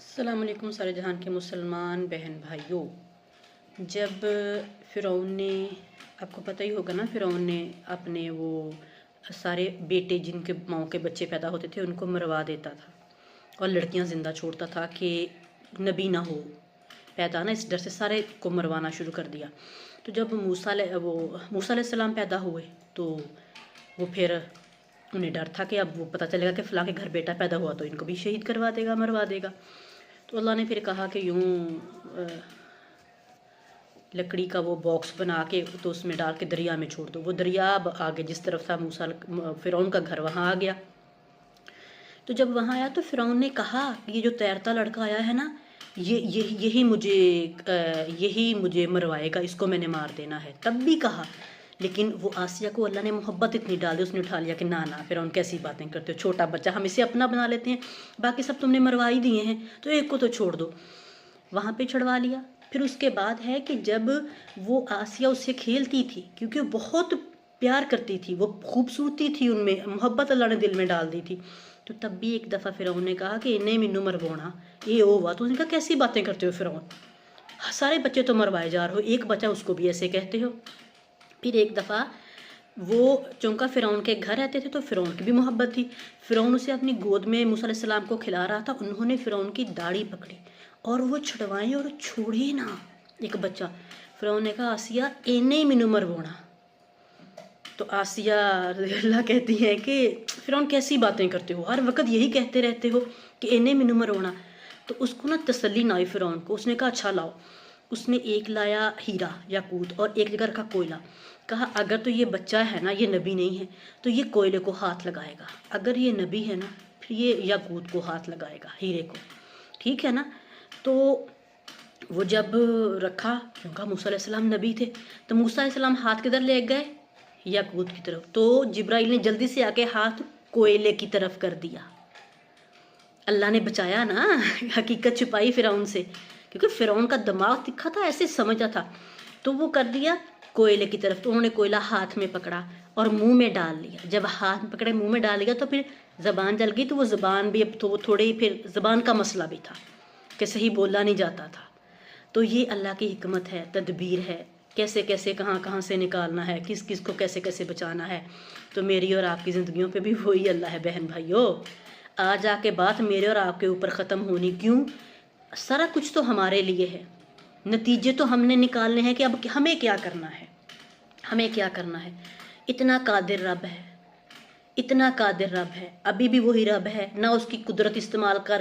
السلام علیکم سارے جہان کے مسلمان بہن بھائیوں۔ جب فرعون نے، آپ کو پتہ ہی ہوگا نا، فرعون نے اپنے وہ سارے بیٹے جن کے ماؤں کے بچے پیدا ہوتے تھے ان کو مروا دیتا تھا اور لڑکیاں زندہ چھوڑتا تھا کہ نبی نہ ہو پیدا، نا اس ڈر سے سارے کو مروانا شروع کر دیا۔ تو جب موسیٰ علیہ السلام پیدا ہوئے تو وہ پھر انہیں ڈر تھا کہ اب وہ پتہ چلے گا کہ فلاں کے گھر بیٹا پیدا ہوا تو ان کو بھی شہید کروا دے گا، مروا دے گا۔ تو اللہ نے پھر کہا کہ یوں لکڑی کا وہ باکس بنا کے تو اس میں ڈال کے دریا میں چھوڑ دو۔ وہ دریا آگے جس طرف تھا فرعون کا گھر وہاں آ گیا۔ تو جب وہاں آیا تو فرعون نے کہا یہ جو تیرتا لڑکا آیا ہے نا، یہی مجھے مروائے گا، اس کو میں نے مار دینا ہے۔ تب بھی کہا، لیکن وہ آسیہ کو اللہ نے محبت اتنی ڈال دی، اس نے اٹھا لیا کہ نہ فرعون کیسی باتیں کرتے ہو، چھوٹا بچہ ہم اسے اپنا بنا لیتے ہیں، باقی سب تم نے مروا ہی دیے ہیں تو ایک کو تو چھوڑ دو۔ وہاں پہ چھڑوا لیا۔ پھر اس کے بعد ہے کہ جب وہ آسیہ اس سے کھیلتی تھی، کیونکہ وہ بہت پیار کرتی تھی، وہ خوبصورتی تھی ان میں، محبت اللہ نے دل میں ڈال دی تھی، تو تب بھی ایک دفعہ فرعون نے کہا کہ انہیں مینو مروانا یہ ہوا۔ تو اس نے کہا کیسی باتیں کرتے ہو فرعون، سارے بچے تو مروائے جا رہے ہو، ایک بچہ اس کو بھی ایسے کہتے ہو۔ پھر ایک دفعہ وہ چونکہ فرعون کے گھر رہتے تھے تو فرعون کی بھی محبت تھی، فرعون اسے اپنی گود میں موسیٰ علیہ السلام کو کھلا رہا تھا، انہوں نے فرعون کی داڑھی پکڑی اور وہ چھڑوائیں اور چھوڑے نا ایک بچہ۔ فرعون نے کہا آسیہ انہیں مینو مروانا۔ تو آسیہ رضی اللہ کہتی ہیں کہ فرعون کیسی باتیں کرتے ہو، ہر وقت یہی کہتے رہتے ہو کہ انہیں مینو مروانا۔ تو اس کو نا تسلی نہ آئی فرعون کو، اس نے کہا اچھا لاؤ۔ اس نے ایک لایا ہیرا یاقوت اور ایک جگہ رکھا کوئلہ، کہا اگر تو یہ بچہ ہے نا، یہ نبی نہیں ہے تو یہ کوئلے کو ہاتھ لگائے گا، اگر یہ نبی ہے نا پھر یہ یاقوت کو ہاتھ لگائے گا، ہیرے کو، ٹھیک ہے نا۔ تو وہ جب رکھا، کیونکہ موسیٰ علیہ السلام نبی تھے، تو موسیٰ علیہ السلام ہاتھ کدھر لے گئے؟ یاقوت کی طرف۔ تو جبرائیل نے جلدی سے آ کے ہاتھ کوئلے کی طرف کر دیا۔ اللہ نے بچایا نا، حقیقت چھپائی فرعون سے، کیونکہ فرعون کا دماغ تکھا تھا، ایسے سمجھا تھا، تو وہ کر دیا کوئلے کی طرف۔ تو انہوں نے کوئلہ ہاتھ میں پکڑا اور منہ میں ڈال لیا۔ جب ہاتھ میں پکڑے منہ میں ڈال لیا تو پھر زبان جل گئی، تو وہ زبان بھی اب تو وہ تھوڑی پھر زبان کا مسئلہ بھی تھا کہ صحیح بولا نہیں جاتا تھا۔ تو یہ اللہ کی حکمت ہے، تدبیر ہے، کیسے کیسے کہاں سے نکالنا ہے، کس کس کو کیسے کیسے بچانا ہے۔ تو میری اور آپ کی زندگیوں پہ بھی وہی اللہ ہے بہن بھائیوں۔ آج آ کے بات میرے اور آپ کے اوپر ختم ہونی کیوں؟ سارا کچھ تو ہمارے لیے ہے، نتیجے تو ہم نے نکالنے ہیں کہ اب ہمیں کیا کرنا ہے، ہمیں کیا کرنا ہے۔ اتنا قادر رب ہے، اتنا قادر رب ہے، ابھی بھی وہی رب ہے، نہ اس کی قدرت استعمال کر